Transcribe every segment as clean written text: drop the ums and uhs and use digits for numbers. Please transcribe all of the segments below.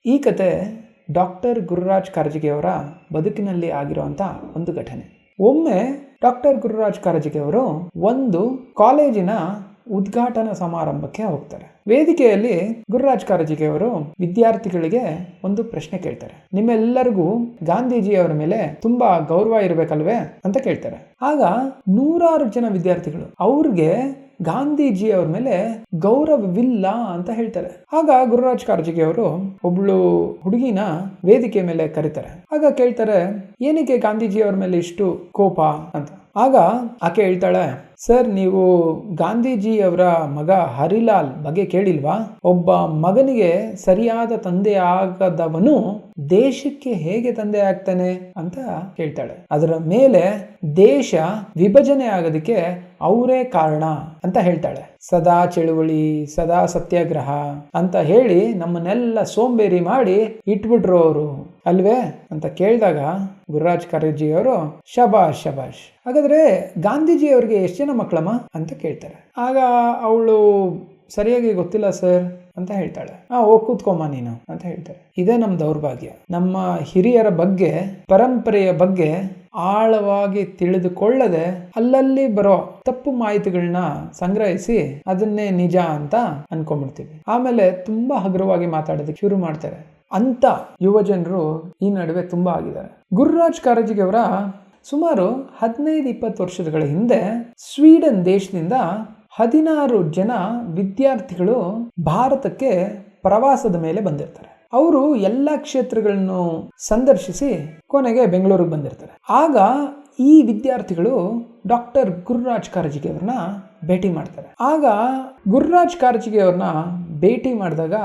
ಈ ಕತೆ ಡಾಕ್ಟರ್ ಗುರುರಾಜ್ ಕರ್ಜಿಗಿಯವರ ಬದುಕಿನಲ್ಲಿ ಆಗಿರುವಂಥ ಒಂದು ಘಟನೆ. ಒಮ್ಮೆ ಡಾಕ್ಟರ್ ಗುರುರಾಜ್ ಕರ್ಜಿಗಿಯವರು ಒಂದು ಕಾಲೇಜಿನ ಉದ್ಘಾಟನಾ ಸಮಾರಂಭಕ್ಕೆ ಹೋಗ್ತಾರೆ. ವೇದಿಕೆಯಲ್ಲಿ ಗುರುರಾಜ್ ಕರ್ಜಿಗಿಯವರು ವಿದ್ಯಾರ್ಥಿಗಳಿಗೆ ಒಂದು ಪ್ರಶ್ನೆ ಕೇಳ್ತಾರೆ. ನಿಮ್ಮೆಲ್ಲರಿಗೂ ಗಾಂಧೀಜಿಯವರ ಮೇಲೆ ತುಂಬಾ ಗೌರವ ಇರಬೇಕಲ್ವೇ ಅಂತ ಕೇಳ್ತಾರೆ. ಆಗ ನೂರಾರು ಜನ ವಿದ್ಯಾರ್ಥಿಗಳು ಅವ್ರಿಗೆ ಗಾಂಧೀಜಿಯವರ ಮೇಲೆ ಗೌರವವಿಲ್ಲ ಅಂತ ಹೇಳ್ತಾರೆ. ಆಗ ಗುರುರಾಜ್ ಕರ್ಜಿಗಿಯವರು ಒಬ್ಳು ಹುಡುಗಿನ ವೇದಿಕೆ ಮೇಲೆ ಕರೀತಾರೆ. ಆಗ ಕೇಳ್ತಾರೆ, ಏನಕ್ಕೆ ಗಾಂಧೀಜಿಯವರ ಮೇಲೆ ಇಷ್ಟು ಕೋಪ ಅಂತ. ಆಗ ಆಕೆ ಹೇಳ್ತಾಳೆ, ಸರ್, ನೀವು ಗಾಂಧೀಜಿಯವರ ಮಗ ಹರಿಲಾಲ್ ಬಗ್ಗೆ ಕೇಳಿಲ್ವಾ? ಒಬ್ಬ ಮಗನಿಗೆ ಸರಿಯಾದ ತಂದೆ ಆಗದವನು ದೇಶಕ್ಕೆ ಹೇಗೆ ತಂದೆ ಆಗ್ತಾನೆ ಅಂತ ಹೇಳ್ತಾಳೆ. ಅದರ ಮೇಲೆ ದೇಶ ವಿಭಜನೆ ಆಗೋದಕ್ಕೆ ಅವರೇ ಕಾರಣ ಅಂತ ಹೇಳ್ತಾಳೆ. ಸದಾ ಚಳುವಳಿ, ಸದಾ ಸತ್ಯಾಗ್ರಹ ಅಂತ ಹೇಳಿ ನಮ್ಮನ್ನೆಲ್ಲ ಸೋಂಬೇರಿ ಮಾಡಿ ಇಟ್ಬಿಟ್ರು ಅವರು ಅಲ್ವೇ ಅಂತ ಕೇಳಿದಾಗ ಗುರುರಾಜ್ ಕರ್ಜಿಯವರು ಶಬಾಷ್ ಶಬಾಷ್, ಹಾಗಾದ್ರೆ ಗಾಂಧೀಜಿ ಅವ್ರಿಗೆ ಎಷ್ಟು ಜನ ಮಕ್ಕಳಮ್ಮ ಅಂತ ಕೇಳ್ತಾರೆ. ಆಗ ಅವಳು ಸರಿಯಾಗಿ ಗೊತ್ತಿಲ್ಲ ಸರ್ ಅಂತ ಹೇಳ್ತಾಳೆ. ಹೋಗಿ ಕೂತ್ಕೊಮ್ಮ ನೀನು ಅಂತ ಹೇಳ್ತಾರೆ. ಇದೇ ನಮ್ಮ ದೌರ್ಭಾಗ್ಯ. ನಮ್ಮ ಹಿರಿಯರ ಬಗ್ಗೆ, ಪರಂಪರೆಯ ಬಗ್ಗೆ ಆಳವಾಗಿ ತಿಳಿದುಕೊಳ್ಳದೆ ಅಲ್ಲಲ್ಲಿ ಬರೋ ತಪ್ಪು ಮಾಹಿತಿಗಳನ್ನ ಸಂಗ್ರಹಿಸಿ ಅದನ್ನೇ ನಿಜ ಅಂತ ಅನ್ಕೊಂಡ್ಬಿಡ್ತೀವಿ. ಆಮೇಲೆ ತುಂಬಾ ಹಗುರವಾಗಿ ಮಾತಾಡೋದಕ್ಕೆ ಶುರು ಮಾಡ್ತಾರೆ. ಅಂತ ಯುವ ಜನರು ಈ ನಡುವೆ ತುಂಬಾ ಆಗಿದ್ದಾರೆ. ಗುರುರಾಜ್ ಕರ್ಜಿಗಿಯವರ ಸುಮಾರು 15-20 ವರ್ಷಗಳ ಹಿಂದೆ ಸ್ವೀಡನ್ ದೇಶದಿಂದ 16 ಜನ ವಿದ್ಯಾರ್ಥಿಗಳು ಭಾರತಕ್ಕೆ ಪ್ರವಾಸದ ಮೇಲೆ ಬಂದಿರ್ತಾರೆ. ಅವರು ಎಲ್ಲ ಕ್ಷೇತ್ರಗಳನ್ನು ಸಂದರ್ಶಿಸಿ ಕೊನೆಗೆ ಬೆಂಗಳೂರಿಗೆ ಬಂದಿರ್ತಾರೆ. ಆಗ ಈ ವಿದ್ಯಾರ್ಥಿಗಳು ಡಾಕ್ಟರ್ ಗುರುರಾಜ್ ಕರ್ಜಿಗಿಯವರನ್ನ ಭೇಟಿ ಮಾಡ್ತಾರೆ. ಆಗ ಗುರುರಾಜ್ ಕರ್ಜಿಗಿಯವರನ್ನ ಭೇಟಿ ಮಾಡಿದಾಗ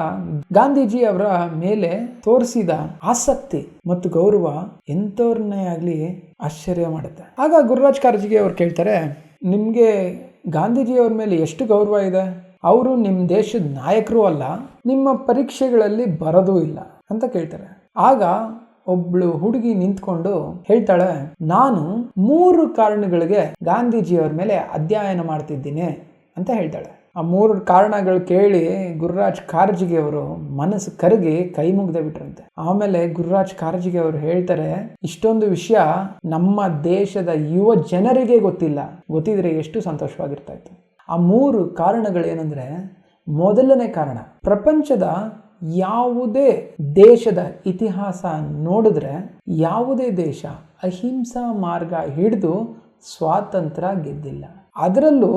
ಗಾಂಧೀಜಿ ಅವರ ಮೇಲೆ ತೋರಿಸಿದ ಆಸಕ್ತಿ ಮತ್ತು ಗೌರವ ಎಂಥವ್ರನ್ನೇ ಆಗಲಿ ಆಶ್ಚರ್ಯ ಮಾಡುತ್ತೆ. ಆಗ ಗುರುರಾಜ್ ಕರ್ಜಿಗಿ ಅವರು ಕೇಳ್ತಾರೆ, ನಿಮಗೆ ಗಾಂಧೀಜಿಯವ್ರ ಮೇಲೆ ಎಷ್ಟು ಗೌರವ ಇದೆ? ಅವರು ನಿಮ್ಮ ದೇಶದ ನಾಯಕರು ಅಲ್ಲ, ನಿಮ್ಮ ಪರೀಕ್ಷೆಗಳಲ್ಲಿ ಬರೋದೂ ಇಲ್ಲ ಅಂತ ಕೇಳ್ತಾರೆ. ಆಗ ಒಬ್ಳು ಹುಡುಗಿ ನಿಂತ್ಕೊಂಡು ಹೇಳ್ತಾಳೆ, ನಾನು 3 ಕಾರಣಗಳಿಗೆ ಗಾಂಧೀಜಿಯವ್ರ ಮೇಲೆ ಅಧ್ಯಯನ ಮಾಡ್ತಿದ್ದೀನಿ ಅಂತ ಹೇಳ್ತಾಳೆ. ಆ 3 ಕಾರಣಗಳು ಕೇಳಿ ಗುರುರಾಜ್ ಕರ್ಜಿಗಿ ಅವರು ಮನಸ್ಸು ಕರಗಿ ಕೈ ಮುಗ್ದೆ ಬಿಟ್ರಂತೆ. ಆಮೇಲೆ ಗುರುರಾಜ್ ಕರ್ಜಿಗಿ ಅವರು ಹೇಳ್ತಾರೆ, ಇಷ್ಟೊಂದು ವಿಷಯ ನಮ್ಮ ದೇಶದ ಯುವ ಜನರಿಗೆ ಗೊತ್ತಿಲ್ಲ, ಗೊತ್ತಿದ್ರೆ ಎಷ್ಟು ಸಂತೋಷವಾಗಿರ್ತಾ ಇತ್ತು. ಆ 3 ಕಾರಣಗಳೇನೆಂದ್ರೆ, ಮೊದಲನೇ ಕಾರಣ, ಪ್ರಪಂಚದ ಯಾವುದೇ ದೇಶದ ಇತಿಹಾಸ ನೋಡಿದ್ರೆ ಯಾವುದೇ ದೇಶ ಅಹಿಂಸಾ ಮಾರ್ಗ ಹಿಡಿದು ಸ್ವಾತಂತ್ರ್ಯ ಗೆದ್ದಿಲ್ಲ. ಅದರಲ್ಲೂ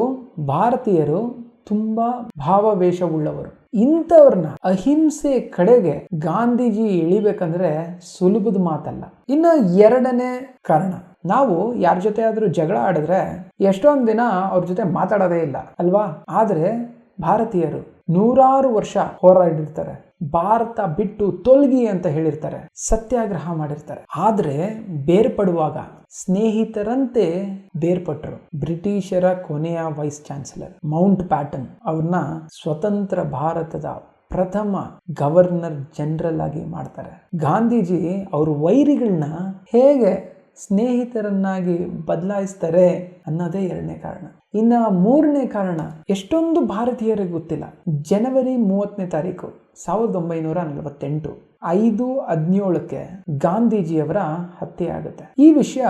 ಭಾರತೀಯರು ತುಂಬಾ ಭಾವಾವೇಶವುಳ್ಳವರು. ಇಂಥವ್ರನ್ನ ಅಹಿಂಸೆ ಕಡೆಗೆ ಗಾಂಧೀಜಿ ಎಳಿಬೇಕಂದ್ರೆ ಸುಲಭದ ಮಾತಲ್ಲ. ಇನ್ನು ಎರಡನೇ ಕಾರಣ, ನಾವು ಯಾರ ಜೊತೆ ಆದ್ರೂ ಜಗಳ ಆಡಿದ್ರೆ ಎಷ್ಟೊಂದು ದಿನ ಅವ್ರ ಜೊತೆ ಮಾತಾಡೋದೇ ಇಲ್ಲ ಅಲ್ವಾ? ಆದ್ರೆ ಭಾರತೀಯರು ನೂರಾರು ವರ್ಷ ಹೋರಾಡಿರ್ತಾರೆ, ಭಾರತ ಬಿಟ್ಟು ತೊಲಗಿ ಅಂತ ಹೇಳಿರ್ತಾರೆ, ಸತ್ಯಾಗ್ರಹ ಮಾಡಿರ್ತಾರೆ. ಆದ್ರೆ ಬೇರ್ಪಡುವಾಗ ಸ್ನೇಹಿತರಂತೆ ಬೇರ್ಪಟ್ಟರು. ಬ್ರಿಟಿಷರ ಕೊನೆಯ ವೈಸ್ ಚಾನ್ಸಲರ್ ಮೌಂಟ್ ಪ್ಯಾಟನ್ ಅವ್ರನ್ನ ಸ್ವತಂತ್ರ ಭಾರತದ ಪ್ರಥಮ ಗವರ್ನರ್ ಜನರಲ್ ಆಗಿ ಮಾಡ್ತಾರೆ. ಗಾಂಧೀಜಿ ಅವ್ರ ವೈರಿಗಳನ್ನ ಹೇಗೆ ಸ್ನೇಹಿತರನ್ನಾಗಿ ಬದಲಾಯಿಸ್ತಾರೆ ಅನ್ನೋದೇ ಎರಡನೇ ಕಾರಣ. ಇನ್ನ 3ನೇ ಕಾರಣ ಎಷ್ಟೊಂದು ಭಾರತೀಯರಿಗೆ ಗೊತ್ತಿಲ್ಲ. ಜನವರಿ 30ನೇ ತಾರೀಕು 1948 5:17 ಗಾಂಧೀಜಿಯವರ ಹತ್ಯೆ ಆಗುತ್ತೆ. ಈ ವಿಷಯ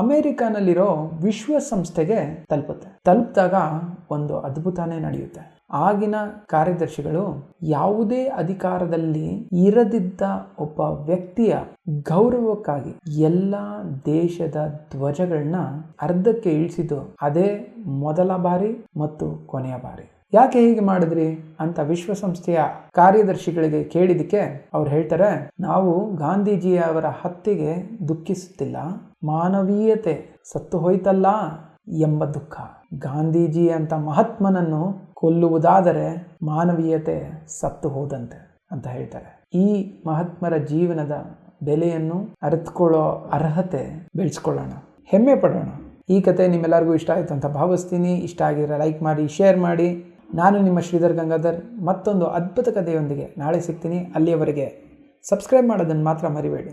ಅಮೆರಿಕನಲ್ಲಿರೋ ವಿಶ್ವಸಂಸ್ಥೆಗೆ ತಲುಪುತ್ತೆ. ತಲುಪಿದಾಗ ಒಂದು ಅದ್ಭುತನೇ ನಡೆಯುತ್ತೆ. ಆಗಿನ ಕಾರ್ಯದರ್ಶಿಗಳು ಯಾವುದೇ ಅಧಿಕಾರದಲ್ಲಿ ಇರದಿದ್ದ ಒಬ್ಬ ವ್ಯಕ್ತಿಯ ಗೌರವಕ್ಕಾಗಿ ಎಲ್ಲ ದೇಶದ ಧ್ವಜಗಳನ್ನ ಅರ್ಧಕ್ಕೆ ಇಳಿಸಿದ್ದು ಅದೇ ಮೊದಲ ಬಾರಿ ಮತ್ತು ಕೊನೆಯ ಬಾರಿ. ಯಾಕೆ ಹೀಗೆ ಮಾಡಿದ್ರಿ ಅಂತ ವಿಶ್ವಸಂಸ್ಥೆಯ ಕಾರ್ಯದರ್ಶಿಗಳಿಗೆ ಕೇಳಿದಕ್ಕೆ ಅವ್ರು ಹೇಳ್ತಾರೆ, ನಾವು ಗಾಂಧೀಜಿಯವರ ಹತ್ಯೆಗೆ ದುಃಖಿಸುತ್ತಿಲ್ಲ, ಮಾನವೀಯತೆ ಸತ್ತು ಹೋಯ್ತಲ್ಲ ಎಂಬ ದುಃಖ. ಗಾಂಧೀಜಿ ಅಂತ ಮಹಾತ್ಮನನ್ನು ಕೊಲ್ಲುವುದಾದರೆ ಮಾನವೀಯತೆ ಸತ್ತು ಹೋದಂತೆ ಅಂತ ಹೇಳ್ತಾರೆ. ಈ ಮಹಾತ್ಮರ ಜೀವನದ ಬೆಲೆಯನ್ನು ಅರಿತುಕೊಳ್ಳೋ ಅರ್ಹತೆ ಬೆಳೆಸ್ಕೊಳ್ಳೋಣ, ಹೆಮ್ಮೆ ಪಡೋಣ. ಈ ಕತೆ ನಿಮ್ಮೆಲ್ಲರಿಗೂ ಇಷ್ಟ ಆಯಿತು ಅಂತ ಭಾವಿಸ್ತೀನಿ. ಇಷ್ಟ ಆಗಿದ್ರೆ ಲೈಕ್ ಮಾಡಿ, ಶೇರ್ ಮಾಡಿ. ನಾನು ನಿಮ್ಮ ಶ್ರೀಧರ್ ಗಂಗಾಧರ್ ಮತ್ತೊಂದು ಅದ್ಭುತ ಕಥೆಯೊಂದಿಗೆ ನಾಳೆ ಸಿಗ್ತೀನಿ. ಅಲ್ಲಿಯವರೆಗೆ ಸಬ್ಸ್ಕ್ರೈಬ್ ಮಾಡೋದನ್ನು ಮಾತ್ರ ಮರಿಬೇಡಿ.